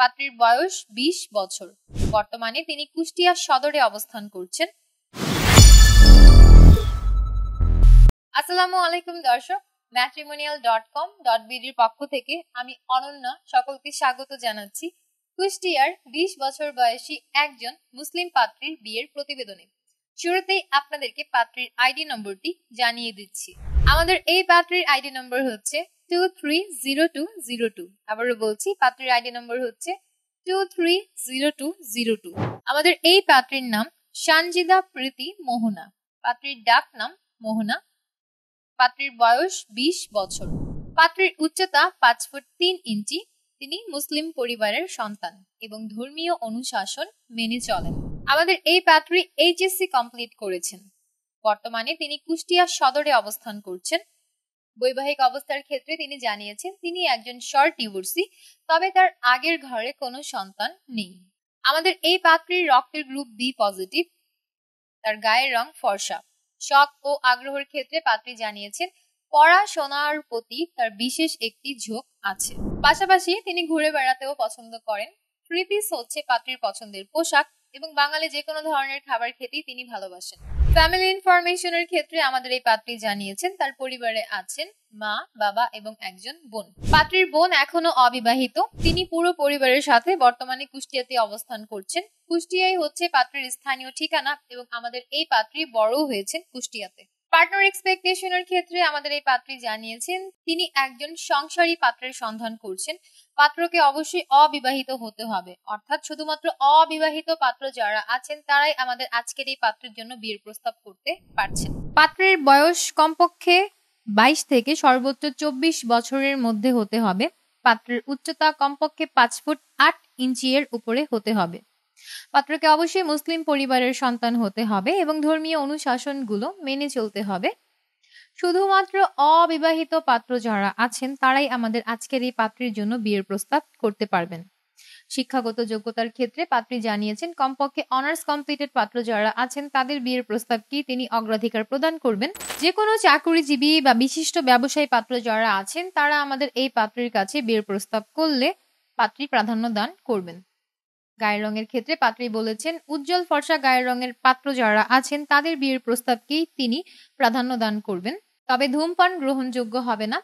পাত্রীর বয়স 20 বছর। বর্তমানে তিনি কুষ্টিয়া সদরে অবস্থান করছেন। আসসালামু আলাইকুম দর্শক, matrimonial.com.bd পক্ষ থেকে আমি অনন্যা সকলকে স্বাগত জানাচ্ছি কুষ্টিয়ার 20 বছর বয়সী একজন মুসলিম পাত্রীর বিয়ের প্রতিবেদনে। শুরুতেই আপনাদেরকে পাত্রীর আইডি নম্বরটি জানিয়ে দিচ্ছি। আমাদের এই পাত্রীর আইডি নম্বর হচ্ছে 230202। আবারও বলছি, পাত্রীর আইডি নম্বর হচ্ছে 230202। আমাদের এই পাত্রীর নাম সানজিদা প্রীতি মোহনা। পাত্রীর ডাক নাম মোহনা। পাত্রীর বয়স 20 বছর। পাত্রীর উচ্চতা 5 ফুট 3 ইঞ্চি। তিনি মুসলিম পরিবারের সন্তান এবং ধর্মীয় অনুশাসন মেনে চলেন। আমাদের এই পাত্রী এইচএসসি কমপ্লিট করেছেন। বর্তমানে তিনি কুষ্টিয়া সদরে অবস্থান করছেন। বৈবাহিক অবস্থার ক্ষেত্রে তিনি জানিয়েছেন তিনি একজন শর্ট ডিভোর্সি, তবে তার আগের ঘরে কোনো সন্তান নেই। আমাদের এই পাত্রীর রক্তের গ্রুপ বি পজিটিভ। তার গায়ের রং ফর্সা। শখ ও আগ্রহের ক্ষেত্রে পাত্রী জানিয়েছেন পড়াশোনার প্রতি তার বিশেষ একটি ঝোঁক আছে। পাশাপাশি তিনি ঘুরে বেড়াতেও পছন্দ করেন। 3 পিস হচ্ছে পাত্রীর পছন্দের পোশাক এবং বাঙালি যে কোনো ধরনের খাবার খেতেই তিনি ভালোবাসেন। ফ্যামিলি ইনফরমেশনের ক্ষেত্রে আমাদের এই পাত্রী জানিয়েছেন তার পরিবারে আছেন মা, বাবা এবং একজন বোন। পাত্রীর বোন এখনো অবিবাহিত। তিনি পুরো পরিবারের সাথে বর্তমানে কুষ্টিয়াতে অবস্থান করছেন। কুষ্টিয়ায় হচ্ছে পাত্রীর স্থানীয় ঠিকানা এবং আমাদের এই পাত্রী বড় হয়েছেন কুষ্টিয়াতে। পার্টনার এক্সপেকটেশনের ক্ষেত্রে আমাদের এই পাত্রী জানিয়েছেন তিনি একজন সংসারী পাত্রের সন্ধান করছেন। পাত্রকে অবশ্যই অবিবাহিত হতে হবে, অর্থাৎ শুধুমাত্র অবিবাহিত পাত্র যারা আছেন তারাই আমাদের আজকের এই পাত্রের জন্য বিয়ের প্রস্তাব করতে পারছেন। পাত্রের বয়স কমপক্ষে 22 থেকে সর্বোচ্চ 24 বছরের মধ্যে হতে হবে। পাত্রের উচ্চতা কমপক্ষে 5 ফুট 8 ইঞ্চি এর উপরে হতে হবে। পাত্রকে অবশ্যই মুসলিম পরিবারের সন্তান হতে হবে এবং ধর্মীয় অনুশাসনগুলো মেনে চলতে হবে। শুধুমাত্র অবিবাহিত পাত্র যারা আছেন তারাই আমাদের আজকের এই পাত্রীর জন্য বিয়ের প্রস্তাব করতে পারবেন। শিক্ষাগত যোগ্যতার ক্ষেত্রে পাত্রী জানিয়েছেন কমপক্ষে অনার্স কমপ্লিটেড পাত্র যারা আছেন তাদের বিয়ের প্রস্তাবকে তিনি অগ্রাধিকার প্রদান করবেন। যে কোনো চাকুরিজীবী বা বিশিষ্ট ব্যবসায়ী পাত্র যারা আছেন তারা আমাদের এই পাত্রীর কাছে বিয়ের প্রস্তাব করলে পাত্রী প্রাধান্য দান করবেন। গায়ের রঙের ক্ষেত্রে পাত্রী বলেছেন উজ্জ্বল ফর্সা গায়ের রঙের পাত্র যারা আছেন তাদের বিয়ের প্রস্তাবকেই তিনি প্রাধান্য দান করবেন, তবে ধূমপান গ্রহণযোগ্য হবে না।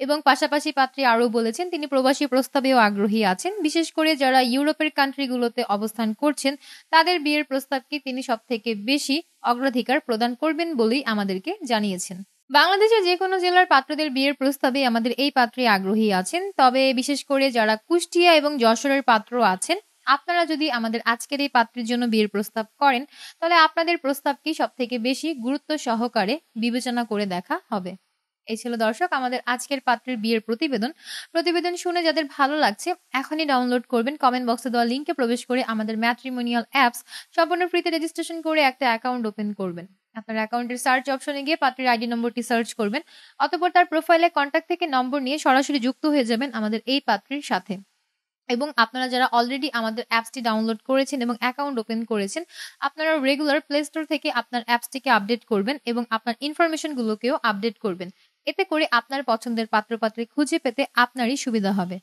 এবং পাশাপাশি পাত্রী আরও বলেছেন তিনি প্রবাসী প্রস্তাবেও আগ্রহী আছেন। বিশেষ করে যারা ইউরোপের কান্ট্রিগুলোতে অবস্থান করছেন তাদের বিয়ের প্রস্তাবকে তিনি সবথেকে বেশি অগ্রাধিকার প্রদান করবেন বলেই আমাদেরকে জানিয়েছেন। বাংলাদেশের যে কোনো জেলার পাত্রদের বিয়ের প্রস্তাবে আমাদের এই পাত্রী আগ্রহী আছেন, তবে বিশেষ করে যারা কুষ্টিয়া এবং যশোরের পাত্র আছেন আপনারা যদি আমাদের আজকের এই পাত্রের জন্য বিয়ের প্রস্তাব করেন তাহলে আপনাদের প্রস্তাবকে সবথেকে বেশি গুরুত্ব সহকারে বিবেচনা করে দেখা হবে। এই ছিল দর্শক আমাদের আজকের পাত্রের বিয়ের প্রতিবেদন শুনে যাদের ভালো লাগছে এখনই ডাউনলোড করবেন। কমেন্ট বক্সে দেওয়া লিঙ্কে প্রবেশ করে আমাদের ম্যাট্রিমোনিয়াল অ্যাপস সম্পূর্ণ ফ্রিতে রেজিস্ট্রেশন করে একটা অ্যাকাউন্ট ওপেন করবেন। আপনার অ্যাকাউন্টের সার্চ অপশনে গিয়ে পাত্রের আইডি নম্বরটি সার্চ করবেন। অতঃপর তার প্রোফাইলে কন্ট্যাক্ট থেকে নম্বর নিয়ে সরাসরি যুক্ত হয়ে যাবেন আমাদের এই পাত্রীর সাথে। এবং আপনারা যারা অলরেডি আমাদের অ্যাপসটি ডাউনলোড করেছেন এবং অ্যাকাউন্ট ওপেন করেছেন আপনারা রেগুলার প্লে স্টোর থেকে আপনার অ্যাপসটিকে আপডেট করবেন এবং আপনার ইনফরমেশনগুলোকেও আপডেট করবেন। এতে করে আপনার পছন্দের পাত্রপাত্রী খুঁজে পেতে আপনারই সুবিধা হবে।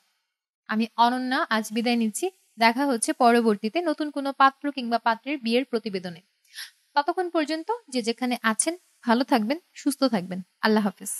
আমি অনন্যা আজ বিদায় নিচ্ছি। দেখা হচ্ছে পরবর্তীতে নতুন কোনো পাত্র কিংবা পাত্রের বিয়ের প্রতিবেদনে। ততক্ষণ পর্যন্ত যে যেখানে আছেন ভালো থাকবেন, সুস্থ থাকবেন। আল্লাহ হাফেজ।